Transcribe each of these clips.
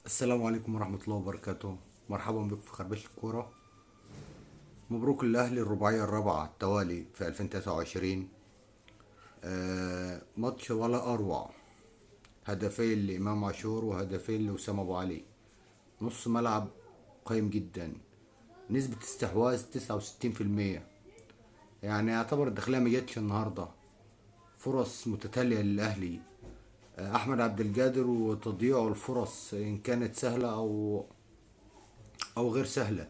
السلام عليكم ورحمة الله وبركاته. مرحبا بكم في خربشة الكورة. مبروك للأهلي الرباعية الرابعة على التوالي في 2023. ماتش ولا أروع. هدفين لإمام عاشور وهدفين لوسام أبو علي. نص ملعب قيم جدا. نسبة استحواذ 69%. يعني يعتبر الداخلية مجتش النهاردة. فرص متتالية للأهلي. أحمد عبد القادر وتضييع الفرص إن كانت سهلة أو غير سهلة.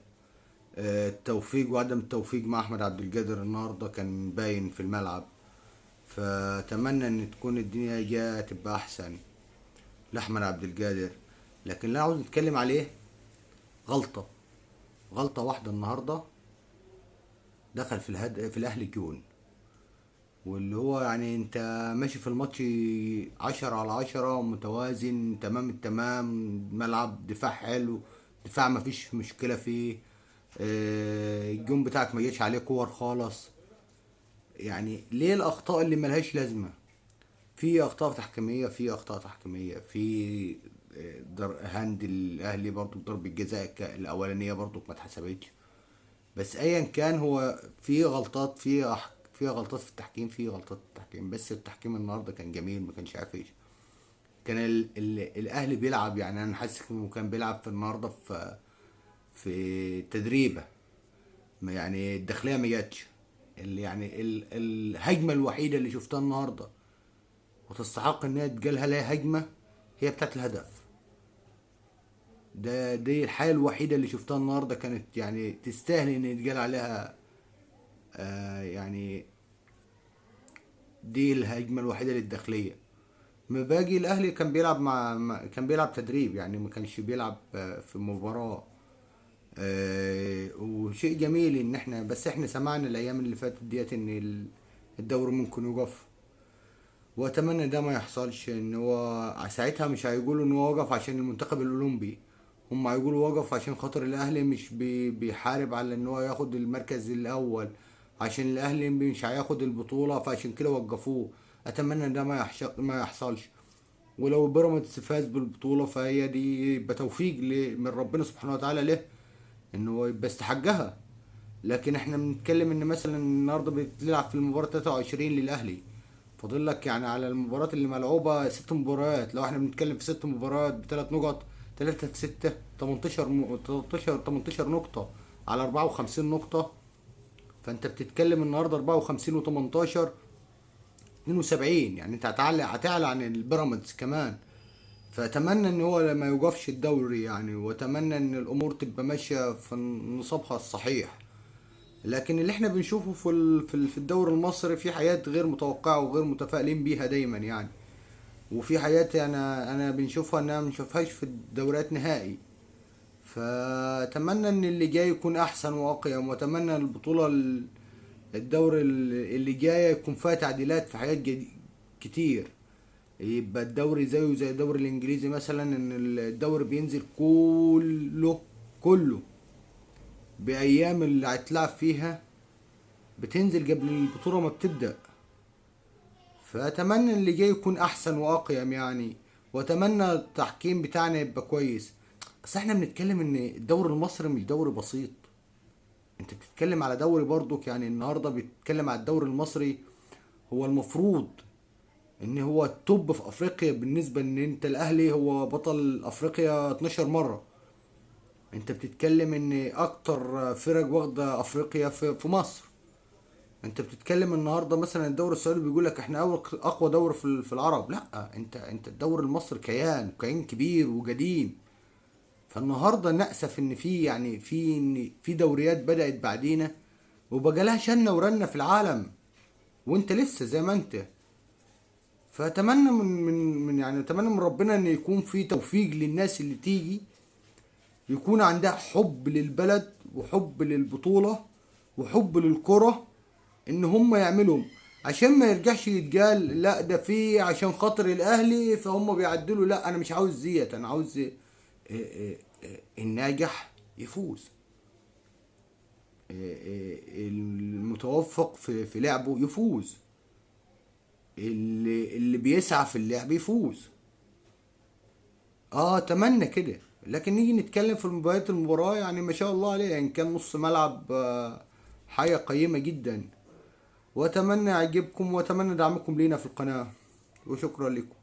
التوفيق وعدم التوفيق مع احمد عبد القادر النهارده كان باين في الملعب. فاتمنى ان تكون الدنيا جايه تبقى احسن لاحمد عبد القادر. لكن اللي أنا عاوز نتكلم عليه غلطه غلطه واحده النهارده. دخل في الاهلي جون. واللي هو يعني انت ماشي في الماتش 10/10 متوازن تمام التمام. ملعب دفاع حلو. دفاع مفيش مشكلة فيه. الجون بتاعك ما جاش عليه كور خالص. يعني ليه الاخطاء اللي ملهاش لازمه؟ في هاند الاهلي برضو ضربة الجزاء الاولانيه برضو ما اتحسبتش. بس ايا كان هو في غلطات في التحكيم، بس التحكيم النهارده كان جميل، ما كانش عافيش. كان الاهلي بيلعب، يعني انا حاسس انه كان بيلعب في النهارده في تدريبه. يعني الداخليه ما جاتش. يعني الهجمه الوحيده اللي شفتها النهارده وتستحق ان هي تقالها لها هجمه هي بتاعت الهدف. دي الحاله الوحيده اللي شفتها النهارده كانت يعني تستاهل ان يتقال عليها. يعني دي الهجمه الوحيده للداخليه. ما باقي الاهلي كان بيلعب كان بيلعب تدريب، يعني ما كانش بيلعب في مباراه. وشيء جميل ان احنا سمعنا الايام اللي فاتت ديت ان الدوري ممكن يوقف. واتمنى ده ما يحصلش. ان هو ساعتها مش هيقولوا ان هو وقف عشان المنتخب الاولمبي. هم هيقولوا وقف عشان خاطر الاهلي مش بيحارب على ان هو ياخد المركز الاول. عشان الاهلي مش هياخد البطولة فعشان كده وقفوه. اتمنى ده ما يحصلش. ولو بيراميدز فاز بالبطولة فهي دي يبقى توفيق من ربنا سبحانه وتعالى له ان هو يبقى استحقها. لكن احنا بنتكلم ان مثلا النهارده بتلعب في المباراة 23 للاهلي. فاضل لك يعني على المباريات اللي ملعوبة 6 مباريات. لو احنا بنتكلم في 6 مباريات ب3 نقط، 3 في 6 18 نقطة على 54 نقطة. فانت بتتكلم النهارده 54 و18 72. يعني انت هتعلى عن البيراميدز كمان. فاتمنى ان هو ما يوقفش الدوري يعني، واتمنى ان الامور تبقى ماشية في نصابها الصحيح. لكن اللي احنا بنشوفه في الدوري المصري في حاجات غير متوقعة وغير متفائلين بيها دايما يعني. وفي حاجات انا بنشوفها انها ما بنشوفهاش في الدوريات نهائي. فاتمنى ان اللي جاي يكون احسن واقيم، واتمنى الدوري اللي جاي يكون فيها تعديلات في حاجات كتير. يبقى الدوري زيه زي الدوري الانجليزي مثلا، ان الدوري بينزل كله بايام اللي هتلعب فيها، بتنزل قبل البطولة ما بتبدأ. فأتمنى اللي جاي يكون أحسن وأقيم يعني. وأتمنى التحكيم بتاعنا يبقى كويس. بس احنا بنتكلم ان الدوري المصري مش دوري بسيط. انت بتتكلم على دوري برضك، يعني النهارده بيتكلم على الدوري المصري. هو المفروض ان هو التوب في افريقيا، بالنسبه ان انت الاهلي هو بطل افريقيا 12 مره. انت بتتكلم ان اكتر فرق واخده افريقيا في مصر. انت بتتكلم النهارده مثلا الدوري السعودي بيقول لك احنا اقوى دوري في العرب. لا، انت الدوري المصري كيان كبير وقديم. فالنهارده نأسف ان في دوريات بدأت بعدينا وبقى لها شنة ورنة في العالم، وانت لسه زي ما انت. فاتمنى اتمنى من ربنا ان يكون في توفيق للناس اللي تيجي، يكون عندها حب للبلد وحب للبطولة وحب للكرة، ان هم يعملوا عشان ما يرجعش يتقال لا ده في عشان خاطر الاهلي فهم بيعدلوا. لا، انا مش عاوز زيت، انا عاوز الناجح يفوز. المتوفق في لعبه يفوز. اللي بيسعى في اللعب يفوز. اه اتمنى كده. لكن نيجي نتكلم في مباريات المباراة، يعني ما شاء الله عليه، ان كان نص ملعب حاجة قيمة جدا. واتمنى يعجبكم، واتمنى دعمكم لينا في القناة، وشكرا لكم.